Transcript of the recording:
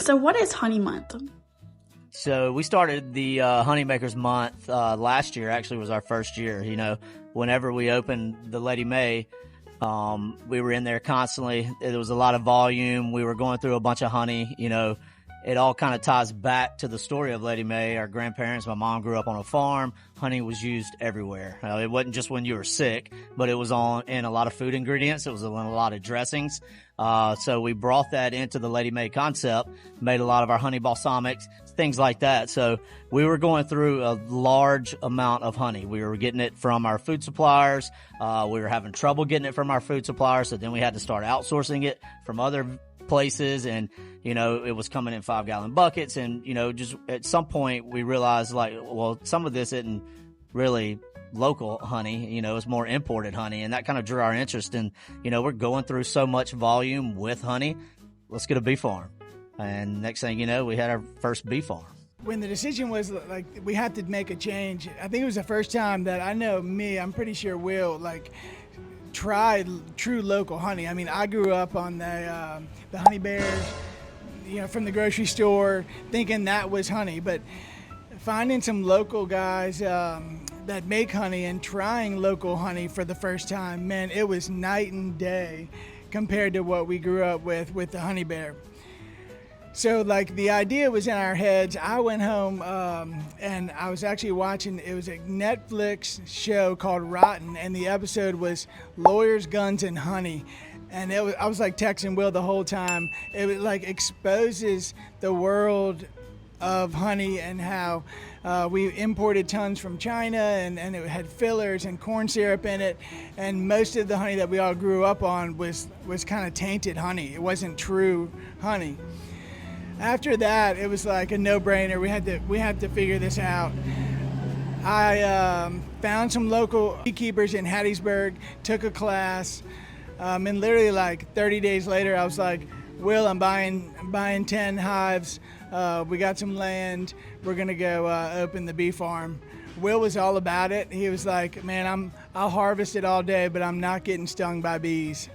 So what is Honey Month? So we started the Honeymakers Month last year. Actually, was our first year. You know, whenever we opened the Lady May, we were in there constantly. There was a lot of volume. We were going through a bunch of honey. You know, it all kind of ties back to the story of Lady May. Our grandparents, my mom grew up on a farm. Honey was used everywhere. It wasn't just when you were sick, but it was in a lot of food ingredients. It was in a lot of dressings. So we brought that into the Lady May concept, made a lot of our honey balsamics, things like that. So we were going through a large amount of honey. We were getting it from our food suppliers. We were having trouble getting it from our food suppliers. So then we had to start outsourcing it from other places. And, you know, it was coming in 5-gallon buckets. And, you know, just at some point we realized, like, well, some of this isn't really local honey, you know, it's more imported honey. And that kind of drew our interest in, you know, we're going through so much volume with honey. Let's get a bee farm. And next thing you know, we had our first bee farm. When the decision was like we had to make a change, I think it was the first time that I know I'm pretty sure Will, like, tried true local honey. I mean, I grew up on the honey bears, you know, from the grocery store, thinking that was honey. But finding some local guys that make honey and trying local honey for the first time, man, it was night and day compared to what we grew up with the honey bear. So, like, the idea was in our heads. I went home and I was actually watching, it was a Netflix show called Rotten, and the episode was Lawyers, Guns, and Honey. And I was like texting Will the whole time. It was like exposes the world of honey and how we imported tons from China and it had fillers and corn syrup in it. And most of the honey that we all grew up on was kind of tainted honey. It wasn't true honey. After that, it was like a no-brainer. We had to figure this out. I found some local beekeepers in Hattiesburg, took a class, and literally like 30 days later, I was like, Will, I'm buying 10 hives. We got some land. We're gonna go open the bee farm. Will was all about it. He was like, man, I'll harvest it all day, but I'm not getting stung by bees.